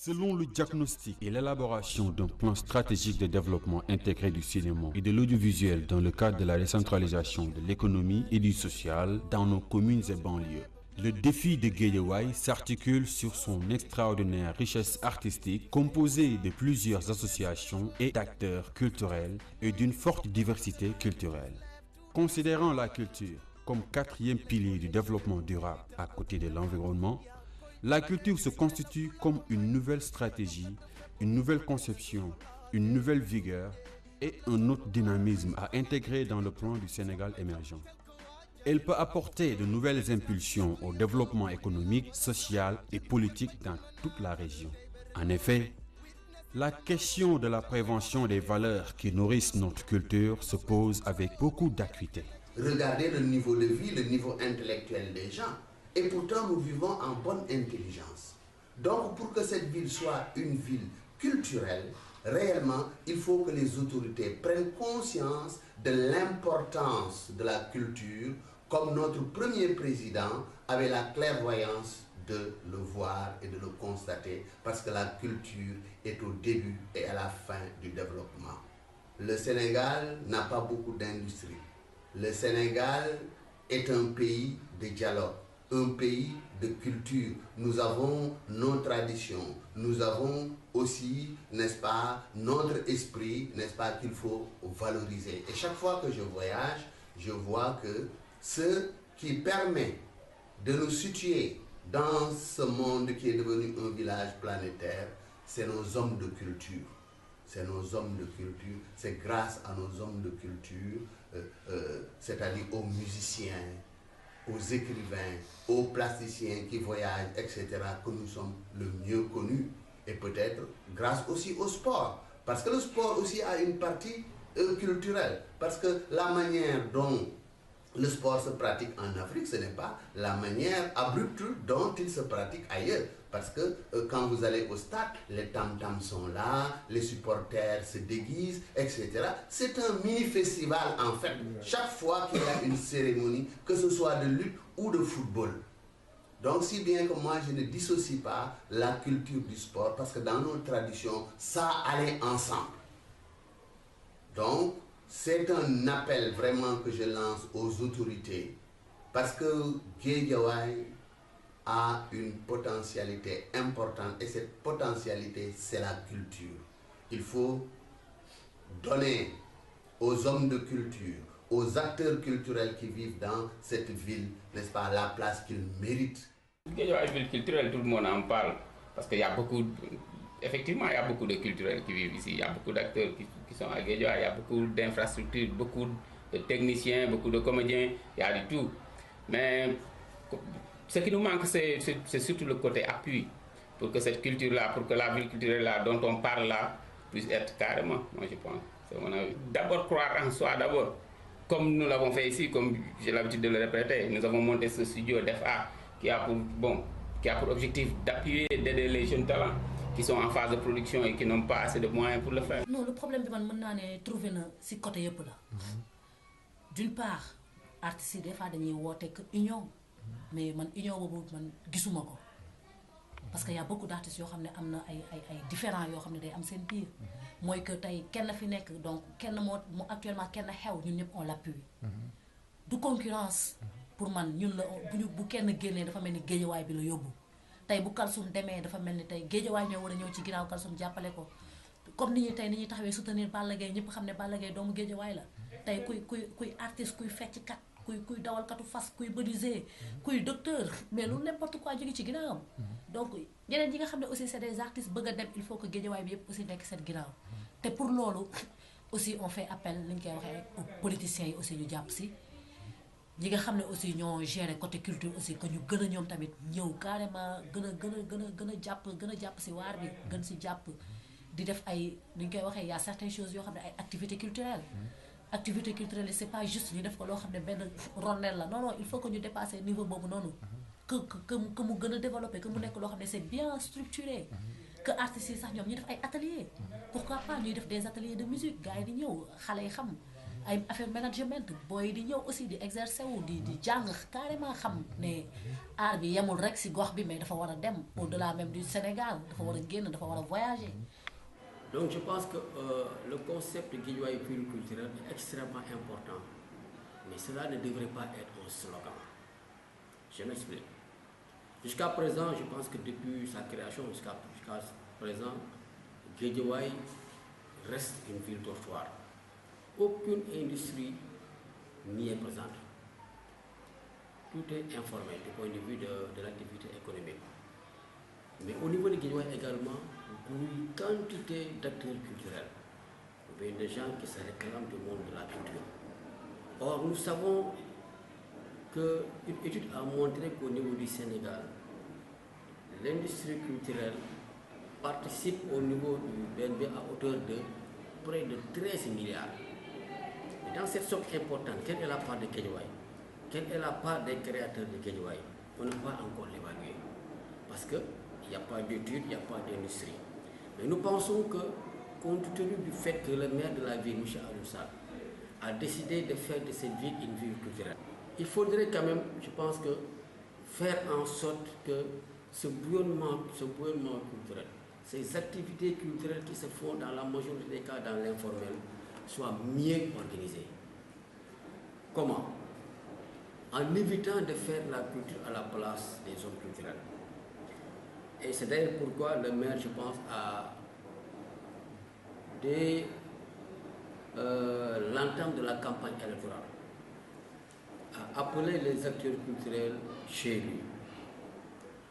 Selon le diagnostic et l'élaboration d'un plan stratégique de développement intégré du cinéma et de l'audiovisuel dans le cadre de la décentralisation de l'économie et du social dans nos communes et banlieues, le défi de Guédiawaye s'articule sur son extraordinaire richesse artistique composée de plusieurs associations et d'acteurs culturels et d'une forte diversité culturelle. Considérant la culture comme quatrième pilier du développement durable à côté de l'environnement, la culture se constitue comme une nouvelle stratégie, une nouvelle conception, une nouvelle vigueur et un autre dynamisme à intégrer dans le plan du Sénégal émergent. Elle peut apporter de nouvelles impulsions au développement économique, social et politique dans toute la région. En effet, la question de la prévention des valeurs qui nourrissent notre culture se pose avec beaucoup d'acuité. Regardez le niveau de vie, le niveau intellectuel des gens. Et pourtant, nous vivons en bonne intelligence. Donc, pour que cette ville soit une ville culturelle, réellement, il faut que les autorités prennent conscience de l'importance de la culture, comme notre premier président avait la clairvoyance de le voir et de le constater, parce que la culture est au début et à la fin du développement. Le Sénégal n'a pas beaucoup d'industrie. Le Sénégal est un pays de dialogue, un pays de culture. Nous avons nos traditions, nous avons aussi, n'est-ce pas, notre esprit, n'est-ce pas, qu'il faut valoriser. Et chaque fois que je voyage, je vois que ce qui permet de nous situer dans ce monde qui est devenu un village planétaire, c'est nos hommes de culture. C'est nos hommes de culture, c'est grâce à nos hommes de culture, c'est-à-dire aux musiciens, aux écrivains, aux plasticiens qui voyagent, etc., que nous sommes le mieux connus. Et peut-être grâce aussi au sport. Parce que le sport aussi a une partie culturelle. Parce que la manière dont le sport se pratique en Afrique, ce n'est pas la manière abrupte dont il se pratique ailleurs. Parce que quand vous allez au stade, les tam-tams sont là, les supporters se déguisent, etc. C'est un mini-festival en fait. Chaque fois qu'il y a une cérémonie, que ce soit de lutte ou de football. Donc si bien que moi je ne dissocie pas la culture du sport, parce que dans nos traditions, ça allait ensemble. Donc, c'est un appel vraiment que je lance aux autorités parce que Guédiawaye a une potentialité importante et cette potentialité, c'est la culture. Il faut donner aux hommes de culture, aux acteurs culturels qui vivent dans cette ville, n'est-ce pas, la place qu'ils méritent. Guédiawaye, ville culturelle, tout le monde en parle parce qu'il y a beaucoup... Effectivement, il y a beaucoup de culturels qui vivent ici, il y a beaucoup d'acteurs qui sont à Guédiawaye, il y a beaucoup d'infrastructures, beaucoup de techniciens, beaucoup de comédiens, il y a du tout. Mais ce qui nous manque, c'est surtout le côté appui pour que cette culture-là, pour que la ville culturelle-là dont on parle là, puisse être carrément, moi je pense. C'est mon avis. D'abord croire en soi, d'abord. Comme nous l'avons fait ici, comme j'ai l'habitude de le répéter, nous avons monté ce studio d'FA qui a pour objectif d'appuyer, d'aider les jeunes talents qui sont en phase de production et qui n'ont pas assez de moyens pour le faire. Non, le problème de man trouver na ci côté yépp là. D'une part, artistes des fois dañuy woté que union, mais man union bobu man gisuma ko. Parce qu'il y a beaucoup d'artistes yo xamné amna ay différents yo xamné day am sen biir. Moy que tay kenn fi nek donc kenn mo actuellement kenn xew ñun ñep on l'appuie. Du concurrence pour man ñun la bu kenn génné dafa melni Guédiawaye bi la yobbu. Tay bu Kalsoum démé dafa melni tay Guédiawaye ñoo wara ñëw ci ginaaw Kalsoum jappalé ko comme ni ñi taxawé soutenir Balla Gaye ñepp xamné Balla Gaye doomu Guédiawaye la tay kuy artiste kuy fecc kat kuy dawal katu fas kuy menuisier kuy docteur mais lu n'importe quoi jóge ci ginaawam donc ñeneen ñi nga xamné aussi c'est des artistes bëgg dem il faut que Guédiawaye bi yépp aussi nek cette ginaaw té pour lolu aussi on fait appel liñ koy waxé aux politiciens yi aussi ñu japp ci ñi nga xamné aussi ñoo gérer côté culture aussi que ñu gëna ñom tamit ñëw carrément gëna japp ci war bi gën ci japp di def ay ñu koy waxé y a certaines choses yo xamné ay activités culturelles activités culturelles c'est pas juste ñu def ko lo xamné ben rondel la non il faut que ñu dépasser niveau bobu nonu que mu gëna développer que mu nek lo xamné c'est bien structuré que artistes sax ñom ñu def ay ateliers pourquoi pas ñuy def des ateliers de musique gaay di ñëw xalé yi xam ay affaire management booy di ñëw aussi di exercer wu di jàng carrément xam ne art bi yemul rek ci gox bi mais dafa war a dem au-delà même du Sénégal dafa war a génn dafa war a voyager. Donc je pense que le concept de Guédiawaye pluriculturel est extrêmement important, mais cela ne devrait pas être un slogan. Je m'explique. Jusqu'à présent, je pense que depuis sa création jusqu'à présent, Guédiawaye reste une ville dortoir. Aucune industrie n'y est présente. Tout est informel du point de vue de l'activité économique. Mais au niveau de Guédiawaye également, une quantité d'acteurs culturels, ou bien des gens qui se réclament du monde de la culture. Or, nous savons qu'une étude a montré qu'au niveau du Sénégal, l'industrie culturelle participe au niveau du BNB à hauteur de près de 13 milliards. Et dans cette somme importante, quelle est la part de Guédiawaye? Quelle est la part des créateurs de Guédiawaye? On ne peut pas encore l'évaluer. Parce qu'il n'y a pas d'études, il n'y a pas d'industrie. Mais nous pensons que, compte tenu du fait que le maire de la ville, M. Aloussal, a décidé de faire de cette ville une ville culturelle, il faudrait quand même, je pense que, faire en sorte que ce bouillonnement culturel, ces activités culturelles qui se font dans la majorité des cas dans l'informel, soient mieux organisées. Comment? En évitant de faire la culture à la place des hommes culturels. Et c'est d'ailleurs pourquoi le maire, je pense, dès l'entame de la campagne électorale, a appelé les acteurs culturels chez lui,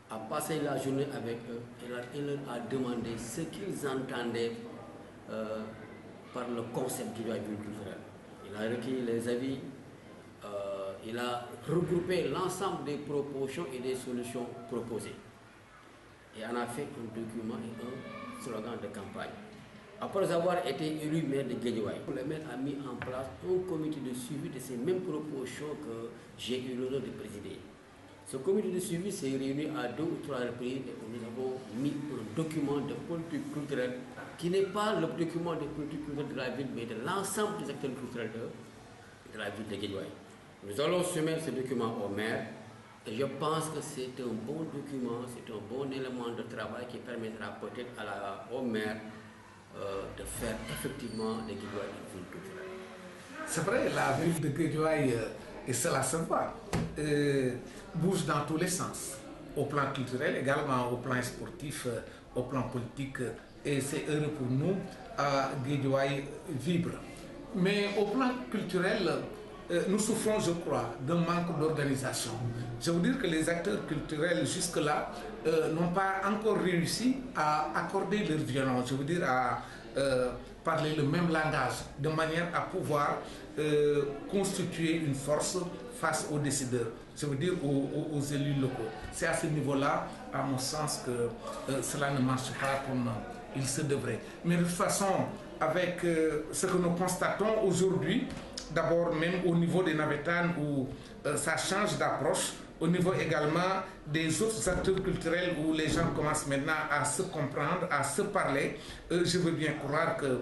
a passé la journée avec eux et leur a demandé ce qu'ils entendaient par le concept du véhicule culturel. Il a recueilli les avis, il a regroupé l'ensemble des propositions et des solutions proposées. Et en a fait un document et un slogan de campagne. Après avoir été élu maire de Guédiawaye, le maire a mis en place un comité de suivi de ces mêmes propositions que j'ai eu l'honneur de présider. Ce comité de suivi s'est réuni à 2 ou 3 reprises et nous avons mis un document de politique culturelle qui n'est pas le document de politique culturelle de la ville, mais de l'ensemble des acteurs culturels de la ville de Guédiawaye. Nous allons soumettre ce document au maire. Et je pense que c'est un bon document, c'est un bon élément de travail qui permettra peut-être au maire de faire effectivement de Guédiawaye une ville culturelle. C'est vrai, la ville de Guédiawaye, et cela se voit, bouge dans tous les sens. Au plan culturel, également au plan sportif, au plan politique. Et c'est heureux pour nous, Guédiawaye vibre. Mais au plan culturel, nous souffrons, je crois, d'un manque d'organisation. Je veux dire que les acteurs culturels, jusque-là, n'ont pas encore réussi à accorder leur violence, je veux dire à parler le même langage, de manière à pouvoir constituer une force face aux décideurs, je veux dire aux élus locaux. C'est à ce niveau-là, à mon sens, que cela ne marche pas comme il se devrait. Mais de toute façon, avec ce que nous constatons aujourd'hui, d'abord même au niveau des Navetanes où ça change d'approche, au niveau également des autres acteurs culturels où les gens commencent maintenant à se comprendre, à se parler, je veux bien croire que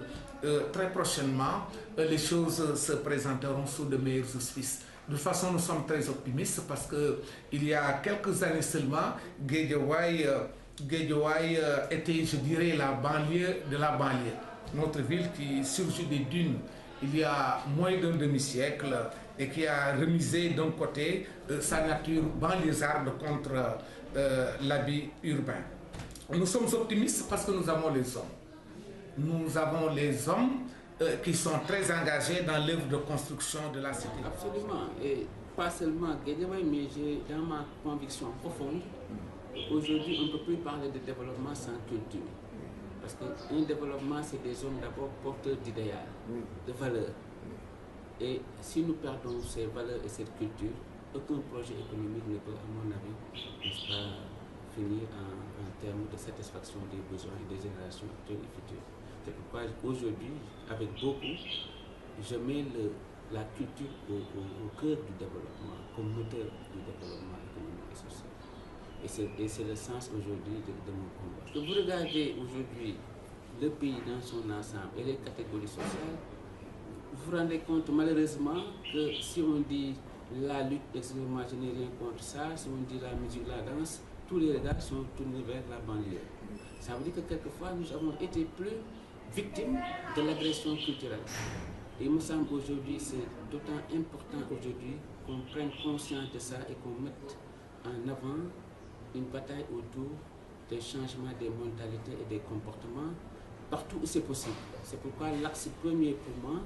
très prochainement les choses se présenteront sous de meilleurs auspices. De toute façon, nous sommes très optimistes parce qu'il y a quelques années seulement, Guédiawaye était, je dirais, la banlieue de la banlieue. Notre ville qui surgit des dunes il y a moins d'un demi-siècle et qui a remisé d'un côté sa nature banlieusarde contre l'habit urbain. Nous sommes optimistes parce que nous avons les hommes. Nous avons les hommes qui sont très engagés dans l'œuvre de construction de la cité. Absolument, et pas seulement Guédiawaye, mais j'ai dans ma conviction profonde, aujourd'hui on ne peut plus parler de développement sans culture. Parce qu'un développement, c'est des hommes d'abord porteurs d'idéal, de valeurs. Et si nous perdons ces valeurs et cette culture, aucun projet économique ne peut, à mon avis, pas finir en termes de satisfaction des besoins des générations actuelles et futures. C'est pourquoi aujourd'hui, avec beaucoup, je mets la culture au cœur du développement, comme moteur du développement économique et social. Et c'est le sens aujourd'hui de mon combat. Que vous regardez aujourd'hui le pays dans son ensemble et les catégories sociales, vous vous rendez compte malheureusement que si on dit la lutte, excusez-moi, je n'ai rien contre ça, si on dit la musique, la danse, tous les regards sont tournés vers la banlieue. Ça veut dire que quelquefois nous avons été plus victimes de l'agression culturelle. Et il me semble qu'aujourd'hui c'est d'autant important aujourd'hui qu'on prenne conscience de ça et qu'on mette en avant une bataille autour des changements des mentalités et des comportements partout où c'est possible. C'est pourquoi l'axe premier pour moi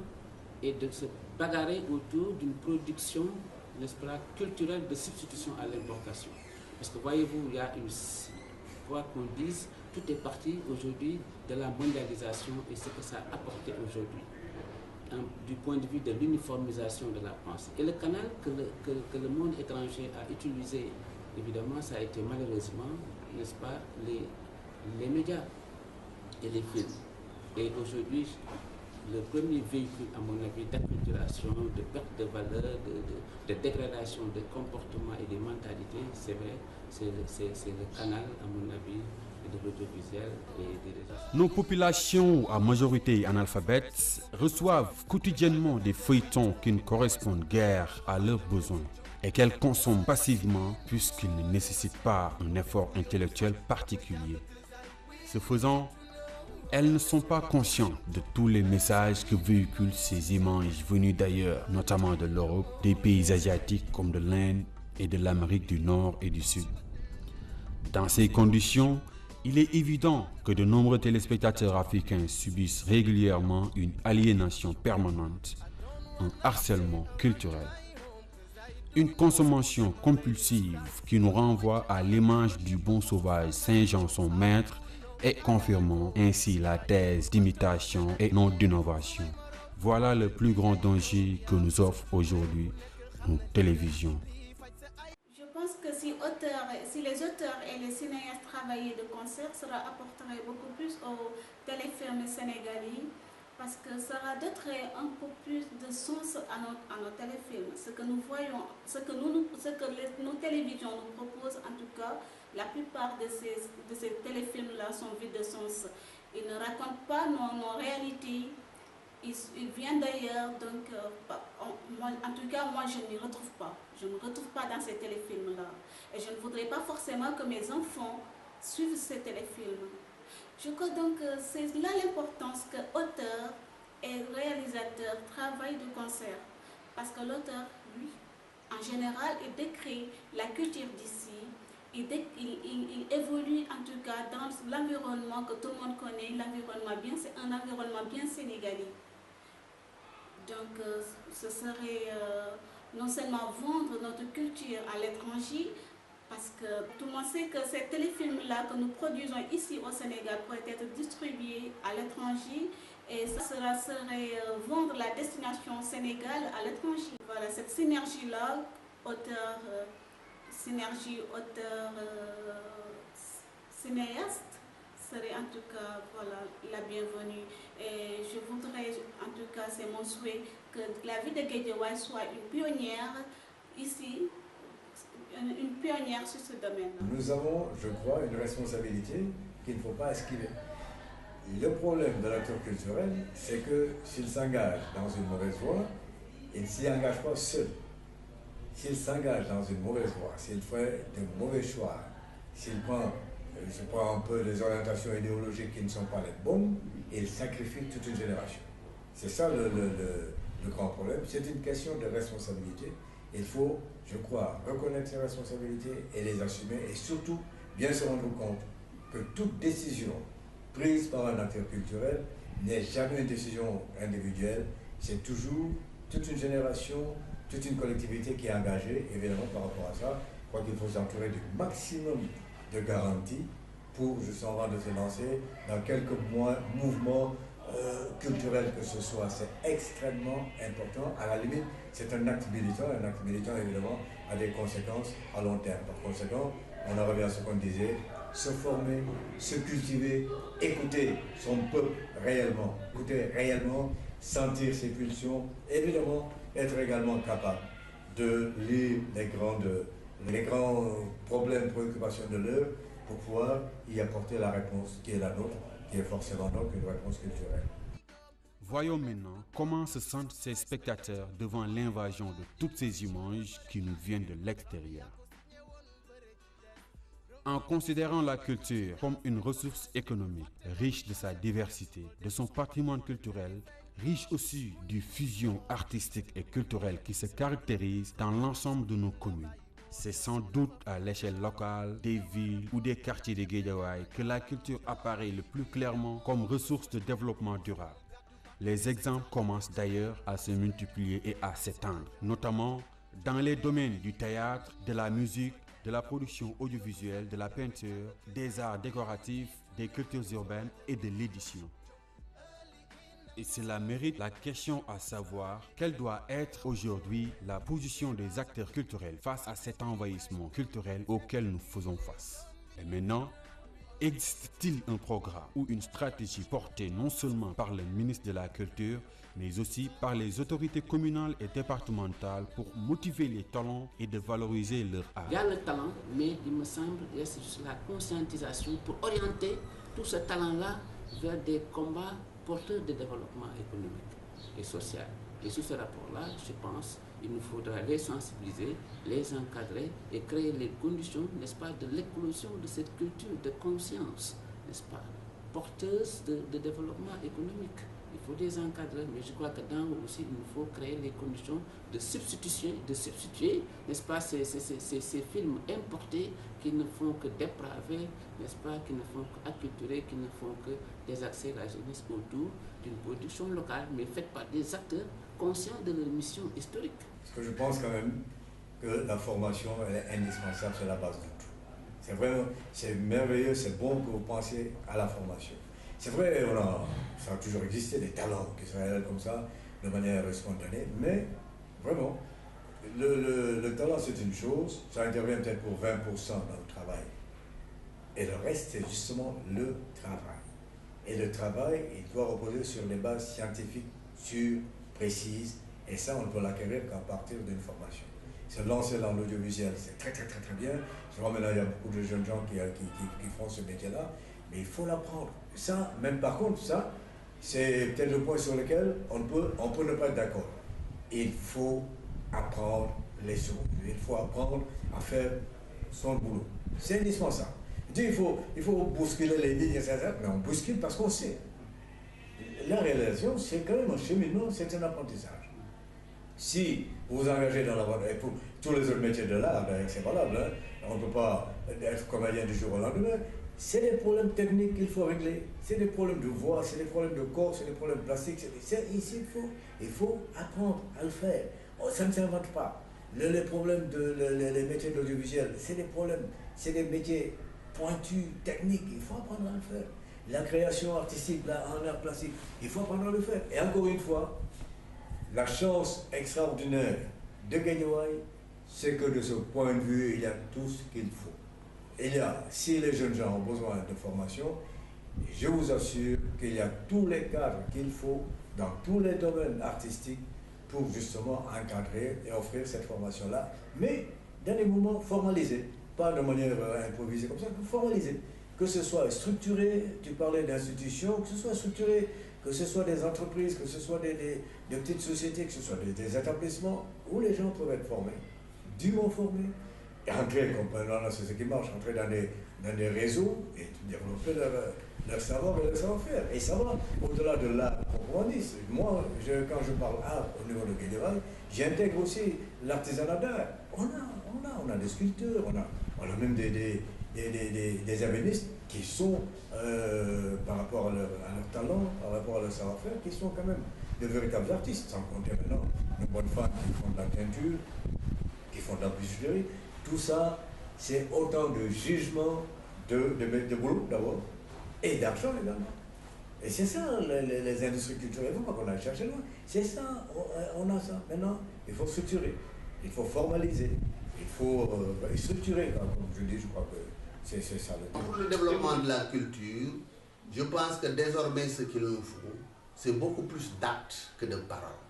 est de se bagarrer autour d'une production, n'est-ce pas, culturelle de substitution à l'importation. Parce que voyez-vous, il y a une, quoi qu'on dise, tout est parti aujourd'hui de la mondialisation et ce que ça a apporté aujourd'hui, du point de vue de l'uniformisation de la pensée. Et le canal que le monde étranger a utilisé, évidemment, ça a été malheureusement, n'est-ce pas, les médias et les films. Et aujourd'hui, le premier véhicule, à mon avis, d'acculturation, de perte de valeur, de dégradation des comportements et des mentalités, c'est vrai, c'est le canal, à mon avis, de l'audiovisuel et des réseaux. Nos populations à majorité analphabètes reçoivent quotidiennement des feuilletons qui ne correspondent guère à leurs besoins et qu'elles consomment passivement puisqu'ils ne nécessitent pas un effort intellectuel particulier. Ce faisant, elles ne sont pas conscientes de tous les messages que véhiculent ces images venues d'ailleurs, notamment de l'Europe, des pays asiatiques comme de l'Inde et de l'Amérique du Nord et du Sud. Dans ces conditions, il est évident que de nombreux téléspectateurs africains subissent régulièrement une aliénation permanente, un harcèlement culturel. Une consommation compulsive qui nous renvoie à l'image du bon sauvage Saint-Jean son maître et confirmant ainsi la thèse d'imitation et non d'innovation. Voilà le plus grand danger que nous offre aujourd'hui nos télévisions. Je pense que si les auteurs et les cinéastes travaillaient de concert, cela apporterait beaucoup plus aux téléfilms sénégalais parce que ça donnerait un peu plus de sens à nos téléfilms. Ce que nous voyons, ce que nos télévisions nous proposent, en tout cas, la plupart de ces téléfilms-là sont vides de sens. Ils ne racontent pas nos réalités. Ils viennent d'ailleurs, donc en tout cas, moi je ne retrouve pas. Je ne retrouve pas dans ces téléfilms-là. Et je ne voudrais pas forcément que mes enfants suivent ces téléfilms. Je crois donc que c'est là l'importance que auteur et réalisateur travaillent de concert. Parce que l'auteur, lui, en général, il décrit la culture d'ici. Il évolue en tout cas dans l'environnement que tout le monde connaît. C'est un environnement bien sénégalais. Donc ce serait non seulement vendre notre culture à l'étranger, parce que tout le monde sait que ces téléfilms-là que nous produisons ici au Sénégal pourraient être distribués à l'étranger et ça serait vendre la destination Sénégal à l'étranger. Voilà, cette synergie-là, cinéaste, serait en tout cas voilà, la bienvenue. Et je voudrais, en tout cas, c'est mon souhait, que la ville de Guédiawaye soit une pionnière ici, une pionnière sur ce domaine. Nous avons, je crois, une responsabilité qu'il ne faut pas esquiver. Le problème de l'acteur culturel, c'est que s'il s'engage dans une mauvaise voie, il ne s'y engage pas seul. S'il s'engage dans une mauvaise voie, s'il fait de mauvais choix, s'il prend un peu les orientations idéologiques qui ne sont pas les bonnes, il sacrifie toute une génération. C'est ça le grand problème. C'est une question de responsabilité. Il faut, je crois, reconnaître ses responsabilités et les assumer et surtout bien se rendre compte que toute décision prise par un acteur culturel n'est jamais une décision individuelle, c'est toujours toute une génération, toute une collectivité qui est engagée, évidemment par rapport à ça. Je crois qu'il faut s'entourer du maximum de garanties pour justement avant de se lancer dans quelques mouvements culturels que ce soit. C'est extrêmement important. À la limite, c'est un acte militant évidemment a des conséquences à long terme. Par conséquent, on en revient à ce qu'on disait, se former, se cultiver, écouter son peuple réellement, sentir ses pulsions, évidemment être également capable de lire les grands problèmes, préoccupations de l'heure pour pouvoir y apporter la réponse qui est la nôtre, qui est forcément donc une réponse culturelle. Voyons maintenant comment se sentent ces spectateurs devant l'invasion de toutes ces images qui nous viennent de l'extérieur. En considérant la culture comme une ressource économique, riche de sa diversité, de son patrimoine culturel, riche aussi du fusion artistique et culturelle qui se caractérise dans l'ensemble de nos communes. C'est sans doute à l'échelle locale, des villes ou des quartiers de Guédiawaye que la culture apparaît le plus clairement comme ressource de développement durable. Les exemples commencent d'ailleurs à se multiplier et à s'étendre, notamment dans les domaines du théâtre, de la musique, de la production audiovisuelle, de la peinture, des arts décoratifs, des cultures urbaines et de l'édition. Et cela mérite la question à savoir quelle doit être aujourd'hui la position des acteurs culturels face à cet envahissement culturel auquel nous faisons face. Et maintenant, existe-t-il un programme ou une stratégie portée non seulement par le ministre de la Culture, mais aussi par les autorités communales et départementales pour motiver les talents et de valoriser leur art? Il y a le talent, mais il me semble que c'est juste la conscientisation pour orienter tout ce talent-là vers des combats porteurs de développement économique et social. Et sous ce rapport-là, je pense qu'il nous faudra les sensibiliser, les encadrer et créer les conditions, n'est-ce pas, de l'éclosion de cette culture de conscience, n'est-ce pas, porteuse de développement économique. Il faut les encadrer, mais je crois que dans aussi, il nous faut créer les conditions de substituer, n'est-ce pas, ces films importés qui ne font que dépraver, n'est-ce pas, qui ne font qu'acculturer, qui ne font que désaxer la jeunesse autour d'une production locale, mais faite par des acteurs conscients de leur mission historique. Parce que je pense quand même que la formation elle est indispensable, c'est la base de tout. C'est vraiment, c'est merveilleux, c'est bon que vous pensiez à la formation. C'est vrai, ça a toujours existé des talents qui sont réels comme ça, de manière spontanée, mais vraiment, le talent c'est une chose, ça intervient peut-être pour 20% dans le travail. Et le reste, c'est justement le travail. Et le travail, il doit reposer sur des bases scientifiques sûres, précises, et ça, on ne peut l'acquérir qu'à partir d'une formation. Se lancer dans l'audiovisuel, c'est très bien. Je vois maintenant, il y a beaucoup de jeunes gens qui font ce métier-là, mais il faut l'apprendre. Ça, même par contre, ça, c'est peut-être le point sur lequel on peut ne pas être d'accord. Il faut apprendre les choses. Il faut apprendre à faire son boulot. C'est indispensable. Il faut bousculer les lignes, etc. Mais on bouscule parce qu'on sait. La réalisation, c'est quand même un cheminement, c'est un apprentissage. Si vous vous engagez dans la voie, et pour tous les autres métiers de l'art, c'est valable, hein, on ne peut pas être comédien du jour au lendemain. C'est des problèmes techniques qu'il faut régler, c'est des problèmes de voix, c'est des problèmes de corps, c'est des problèmes plastiques. Ici, il faut apprendre à le faire. Oh, ça ne s'invente pas. Les problèmes les métiers de l'audiovisuel, c'est des problèmes, c'est des métiers pointus, techniques, il faut apprendre à le faire. La création artistique, en art plastique, il faut apprendre à le faire. Et encore une fois, la chance extraordinaire de Guédiawaye, c'est que de ce point de vue, il y a tout ce qu'il faut. Si les jeunes gens ont besoin de formation, je vous assure qu'il y a tous les cadres qu'il faut dans tous les domaines artistiques pour justement encadrer et offrir cette formation-là, mais dans des moments formalisés, pas de manière improvisée comme ça, mais formalisée. Que ce soit structuré, tu parlais d'institutions, que ce soit structuré, que ce soit des entreprises, que ce soit des petites sociétés, que ce soit des établissements où les gens peuvent être formés, dûment formés, et entrer, comme c'est ce qui marche, entrer dans des réseaux et développer leur savoir et leur savoir-faire. Et ça va au-delà de l'art proprement dit. Moi, quand je parle art au niveau de Guédiawaye, j'intègre aussi l'artisanat d'art. On a des sculpteurs, on a même des ébénistes qui sont, par rapport à leur talent, par rapport à leur savoir-faire, qui sont quand même de véritables artistes, sans compter maintenant de bonnes femmes qui font de la peinture, qui font de la bijouterie. Tout ça, c'est autant de jugements, de boulot d'abord, et d'argent également. Et c'est ça, les industries culturelles, il ne faut pas qu'on aille chercher loin. C'est ça, on a ça. Maintenant, il faut structurer, il faut formaliser, il faut structurer. Comme je dis, je crois que c'est ça le truc. Pour le développement de la culture, je pense que désormais, ce qu'il nous faut, c'est beaucoup plus d'actes que de paroles.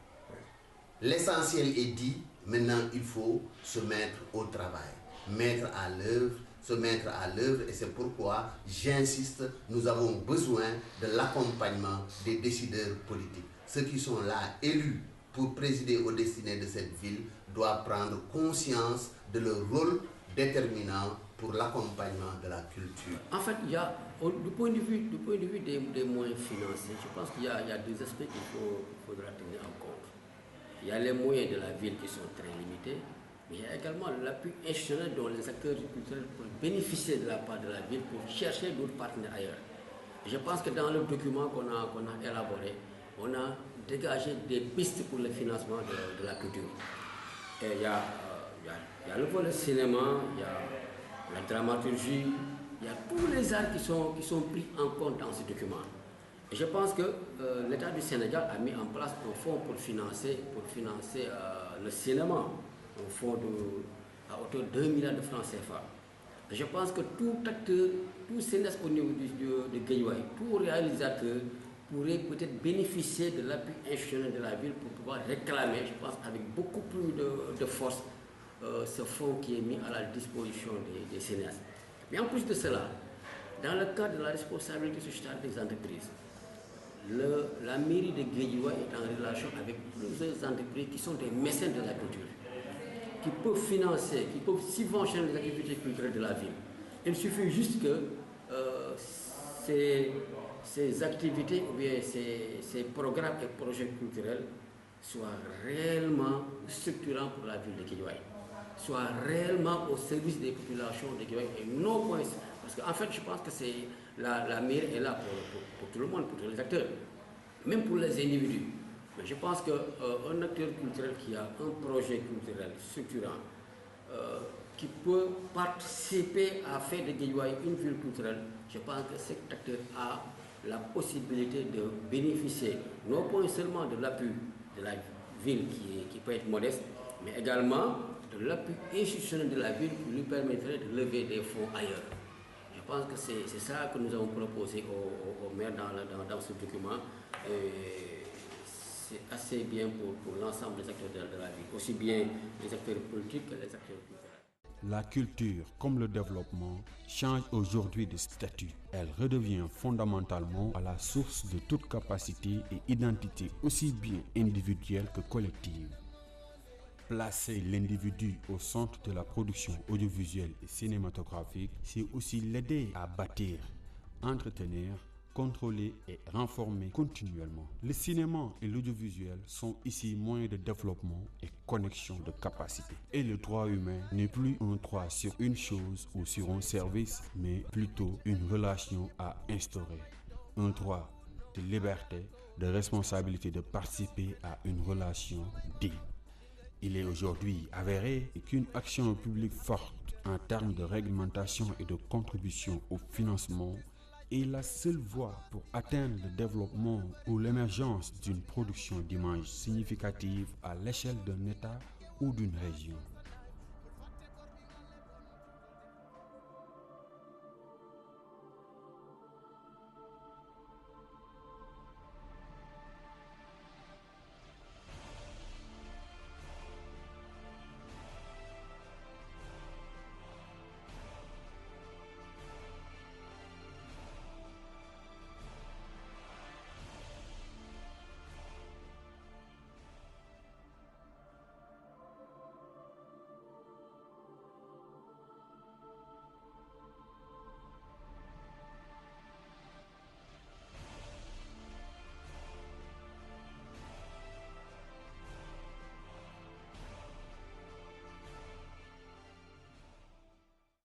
L'essentiel est dit, maintenant il faut se mettre au travail, se mettre à l'œuvre, et c'est pourquoi j'insiste, nous avons besoin de l'accompagnement des décideurs politiques. ceux qui sont là élus pour présider aux destinées de cette ville doivent prendre conscience de leur rôle déterminant pour l'accompagnement de la culture. En fait, il y a, du point de vue des moyens financiers, je pense qu'il y a deux aspects qu'il faudra tenir en compte. Il y a les moyens de la ville qui sont très limités, mais il y a également l'appui institutionnel dont les acteurs culturels peuvent bénéficier de la part de la ville pour chercher d'autres partenaires ailleurs. Et je pense que dans le document qu'on a élaboré, on a dégagé des pistes pour le financement de la culture. Et il y a le volet cinéma, il y a la dramaturgie, il y a tous les arts qui sont pris en compte dans ce document. Et je pense que l'État du Sénégal a mis en place un fonds pour financer le cinéma, un fonds à hauteur de 2 milliards de francs CFA. Et je pense que tout acteur, tout cinéaste au niveau de Guédiawaye, tout réalisateur pourrait peut-être bénéficier de l'appui institutionnel de la ville pour pouvoir réclamer, je pense, avec beaucoup plus de force, ce fonds qui est mis à la disposition des cinéastes. Mais en plus de cela, dans le cadre de la responsabilité sociale des entreprises, la mairie de Guédiawaye est en relation avec plusieurs entreprises qui sont des mécènes de la culture, qui peuvent financer, qui peuvent subventionner les activités culturelles de la ville. Il suffit juste que ces activités ou bien ces programmes et projets culturels soient réellement structurants pour la ville de Guédiawaye, soient réellement au service des populations de Guédiawaye et non point. Parce qu'en fait, je pense que la mairie est là pour tout le monde, pour tous les acteurs, même pour les individus. Mais je pense qu'un acteur culturel qui a un projet culturel structurant, qui peut participer à faire de Guédiawaye une ville culturelle, je pense que cet acteur a la possibilité de bénéficier non pas seulement de l'appui de la ville qui peut être modeste, mais également de l'appui institutionnel de la ville qui lui permettrait de lever des fonds ailleurs. Je pense que c'est ça que nous avons proposé au maire dans ce document. C'est assez bien pour l'ensemble des acteurs de la ville, aussi bien les acteurs politiques que les acteurs culturels. La culture, comme le développement, change aujourd'hui de statut. Elle redevient fondamentalement à la source de toute capacité et identité, aussi bien individuelle que collective. Placer l'individu au centre de la production audiovisuelle et cinématographique, c'est aussi l'aider à bâtir, entretenir, contrôler et renforcer continuellement. Le cinéma et l'audiovisuel sont ici moyens de développement et connexion de capacité. Et le droit humain n'est plus un droit sur une chose ou sur un service, mais plutôt une relation à instaurer. Un droit de liberté, de responsabilité de participer à une relation digne. Il est aujourd'hui avéré qu'une action publique forte en termes de réglementation et de contribution au financement est la seule voie pour atteindre le développement ou l'émergence d'une production d'images significative à l'échelle d'un État ou d'une région.